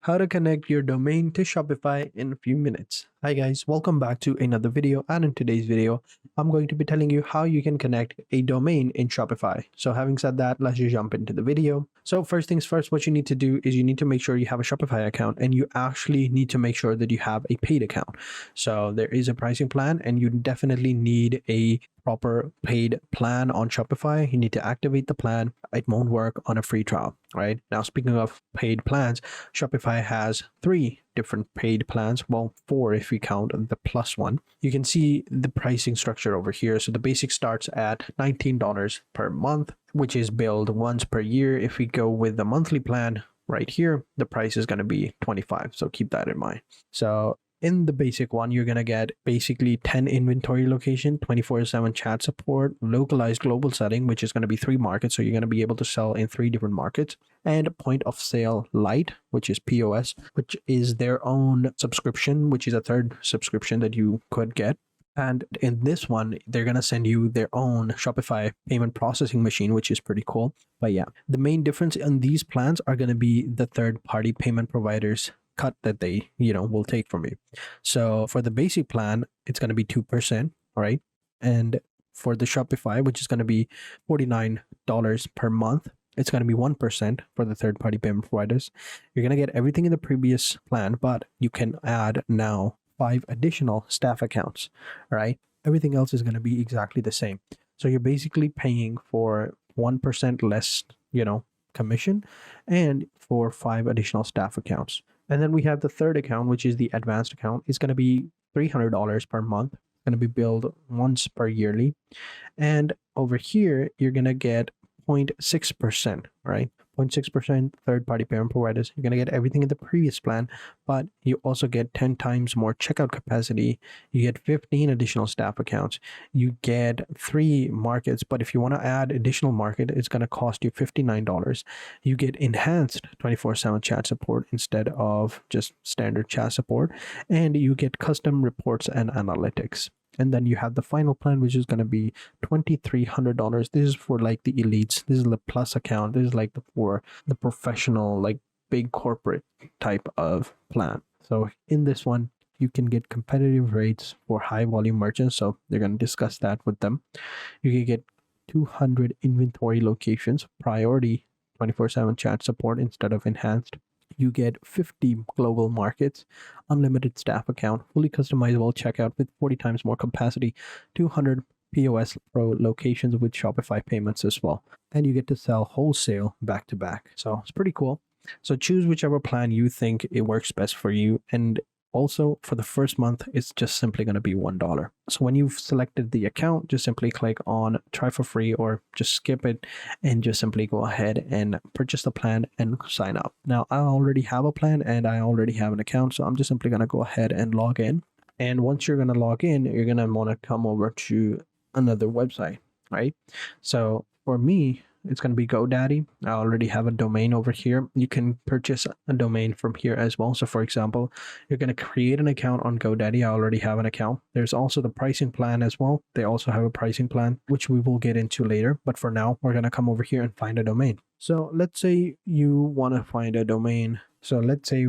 how to connect your domain to Shopify in a few minutes. Hi guys, welcome back to another video, and in today's video, I'm going to be telling you how you can connect a domain in Shopify. So having said that, let's just jump into the video. So first things first, what you need to do is you need to make sure you have a Shopify account, and you actually need to make sure that you have a paid account. So there is a pricing plan, and you definitely need a proper paid plan on Shopify. You need to activate the plan. It won't work on a free trial, right? Now, speaking of paid plans, Shopify has 3 different paid plans. Well, 4 if we count the plus one. You can see the pricing structure over here. So the basic starts at $19 per month, which is billed once per year. If we go with the monthly plan right here, the price is going to be $25. So keep that in mind. So in the basic one, you're going to get basically 10 inventory location, 24/7 chat support, localized global setting, which is going to be 3 markets. So you're going to be able to sell in 3 different markets, and point of sale light, which is POS, which is their own subscription, which is a third subscription that you could get. And in this one, they're going to send you their own Shopify payment processing machine, which is pretty cool. But yeah, the main difference in these plans are going to be the third-party payment providers cut that they will take from you. So for the basic plan, it's going to be 2%, right? And for the Shopify, which is going to be $49 per month, it's going to be 1% for the third-party payment providers. You're going to get everything in the previous plan, but you can add now 5 additional staff accounts, right? Everything else is going to be exactly the same. So you're basically paying for 1% less, commission, and for 5 additional staff accounts. And then we have the third account, which is the advanced account. It's going to be $300 per month. It's going to be billed once per yearly. And over here, you're going to get 0.6%, right? 0.6% third-party payment providers. You're going to get everything in the previous plan, but you also get 10 times more checkout capacity. You get 15 additional staff accounts. You get 3 markets, but if you want to add additional market, it's going to cost you $59. You get enhanced 24/7 chat support instead of just standard chat support, and you get custom reports and analytics. And then you have the final plan, which is going to be $2,300. This is for like the elites. This is the plus account. This is like for the professional, like big corporate type of plan. So in this one, you can get competitive rates for high volume merchants. So they're going to discuss that with them. You can get 200 inventory locations, priority 24/7 chat support instead of enhanced. You get 50 global markets, unlimited staff account, fully customizable checkout with 40 times more capacity, 200 POS Pro locations with Shopify payments as well. And you get to sell wholesale back to back. So it's pretty cool. So choose whichever plan you think it works best for you. And also for the first month, it's just simply going to be $1. So when you've selected the account, just simply click on try for free or just skip it and just simply go ahead and purchase the plan and sign up. Now I already have a plan and I already have an account, so I'm just simply going to go ahead and log in. And once you're going to log in, you're going to want to come over to another website, right? So for me, it's going to be GoDaddy. I already have a domain over here. You can purchase a domain from here as well. So for example, you're going to create an account on GoDaddy. I already have an account. There's also the pricing plan as well. They also have a pricing plan, which we will get into later. But for now, we're going to come over here and find a domain. So let's say you want to find a domain. So let's say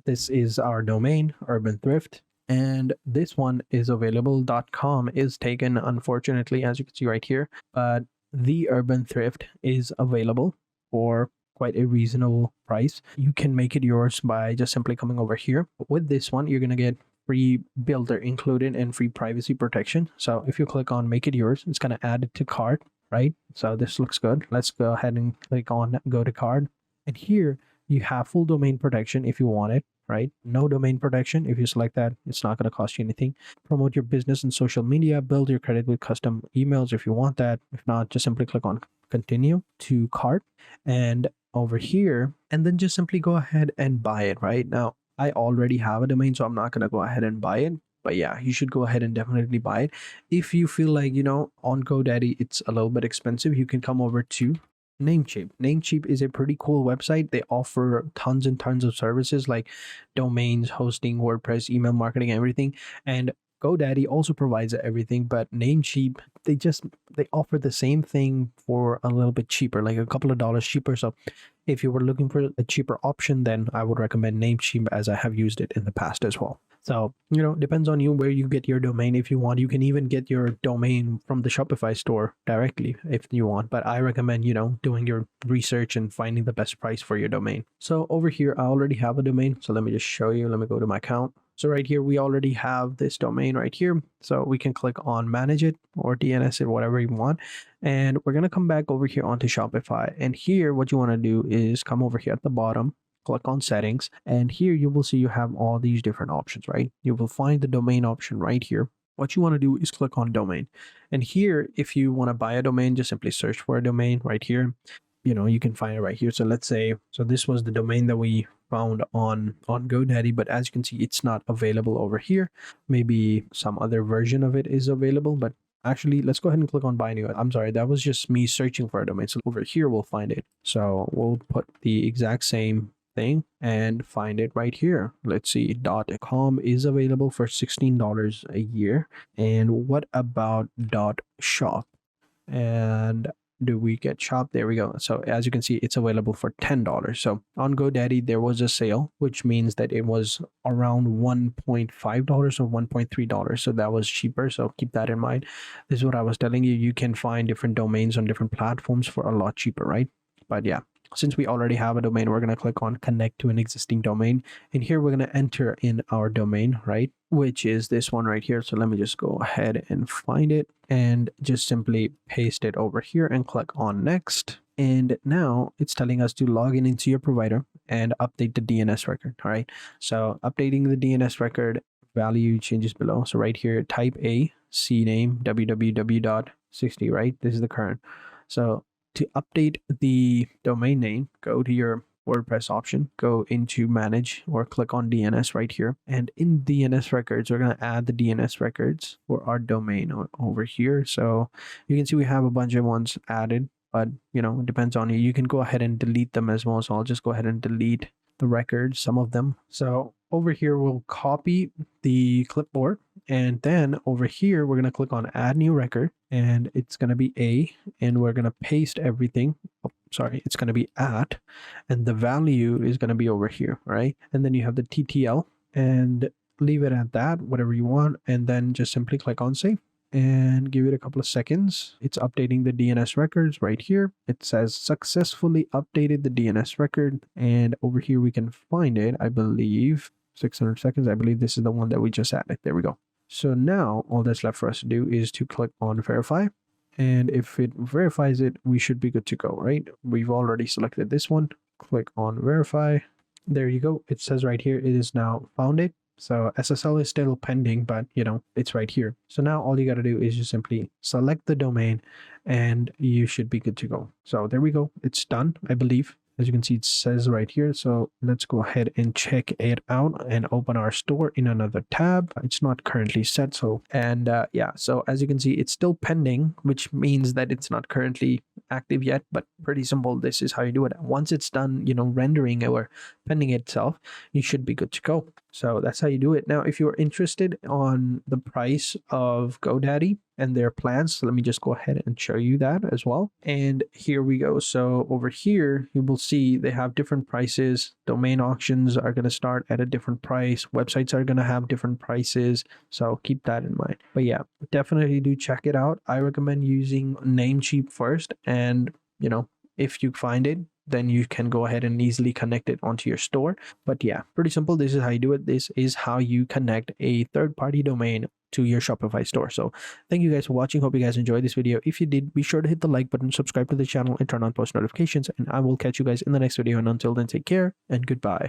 this is our domain, Urban Thrift. And this one is available. .com is taken, unfortunately, as you can see right here. But the Urban Thrift is available for quite a reasonable price. You can make it yours by just simply coming over here. With this one, you're going to get free builder included and free privacy protection. So if you click on make it yours, it's going to add it to cart, right? So this looks good. Let's go ahead and click on go to cart. And here you have full domain protection if you want it, right? No domain protection. If you select that, it's not going to cost you anything. Promote your business in social media, build your credit with custom emails if you want that. If not, just simply click on continue to cart and over here, and then just simply go ahead and buy it. Right now, I already have a domain, so I'm not going to go ahead and buy it. But yeah, you should go ahead and definitely buy it. If you feel like, on GoDaddy, it's a little bit expensive, you can come over to Namecheap. Namecheap is a pretty cool website. They offer tons and tons of services like domains, hosting, WordPress, email marketing, everything. And GoDaddy also provides everything, but Namecheap, they offer the same thing for a little bit cheaper, like a couple of dollars cheaper. So if you were looking for a cheaper option, then I would recommend Namecheap, as I have used it in the past as well. So, depends on you where you get your domain. If you want, you can even get your domain from the Shopify store directly if you want. But I recommend, doing your research and finding the best price for your domain. So over here, I already have a domain. So let me just show you. Let me go to my account. So right here, we already have this domain right here. So we can click on manage it or DNS it, whatever you want. And we're going to come back over here onto Shopify. And here, what you want to do is come over here at the bottom, click on settings, and here you will see you have all these different options, right? You will find the domain option right here. What you want to do is click on domain. And here, if you want to buy a domain, just simply search for a domain right here. You can find it right here. So let's say, so this was the domain that we found on GoDaddy, but as you can see, it's not available over here. Maybe some other version of it is available, but actually, let's go ahead and click on buy new. I'm sorry, that was just me searching for a domain. So over here, we'll find it. So we'll put the exact same thing and find it right here. Let's see, .com is available for $16 a year. And what about .shop? And do we get shop? There we go. So as you can see, it's available for $10. So on GoDaddy, there was a sale, which means that it was around $1.5 or $1.3. So that was cheaper. So keep that in mind. This is what I was telling you. You can find different domains on different platforms for a lot cheaper, right? But yeah, since we already have a domain, we're going to click on connect to an existing domain. And here we're going to enter in our domain, right? Which is this one right here. So let me just go ahead and find it and just simply paste it over here and click on next. And now it's telling us to log in into your provider and update the DNS record. All right. So updating the DNS record, value changes below. So right here, type A, CNAME, www.60, right? This is the current. So to update the domain name, go to your WordPress option, go into manage or click on DNS right here. And in DNS records, we're going to add the DNS records for our domain over here. So you can see we have a bunch of ones added, but it depends on you. You can go ahead and delete them as well. So I'll just go ahead and delete the records, some of them. So over here, we'll copy the clipboard. And then over here, we're going to click on add new record, and it's going to be A, and we're going to paste everything. Oh, sorry, it's going to be at, and the value is going to be over here, right? And then you have the TTL, and leave it at that, whatever you want. And then just simply click on save and give it a couple of seconds. It's updating the DNS records right here. It says successfully updated the DNS record. And over here, we can find it, I believe, 600 seconds. I believe this is the one that we just added. There we go. So now all that's left for us to do is to click on verify. And if it verifies it, we should be good to go, right? We've already selected this one. Click on verify. There you go. It says right here, it is now found it. So SSL is still pending, but it's right here. So now all you got to do is just simply select the domain and you should be good to go. So there we go. It's done, I believe. As you can see, it says right here. So let's go ahead and check it out and open our store in another tab. It's not currently set. So, yeah, so as you can see, it's still pending, which means that it's not currently active yet, but pretty simple. This is how you do it. Once it's done, rendering or pending itself, you should be good to go. So that's how you do it. Now, if you're interested on the price of GoDaddy and their plans, so let me just go ahead and show you that as well. And here we go. So over here, you will see they have different prices. Domain auctions are going to start at a different price. Websites are going to have different prices. So keep that in mind. But yeah, definitely do check it out. I recommend using Namecheap first. And, if you find it, then you can go ahead and easily connect it onto your store. But yeah, pretty simple. This is how you do it. This is how you connect a third-party domain to your Shopify store. So thank you guys for watching. Hope you guys enjoyed this video. If you did, be sure to hit the like button, subscribe to the channel, and turn on post notifications. And I will catch you guys in the next video. And until then, take care and goodbye.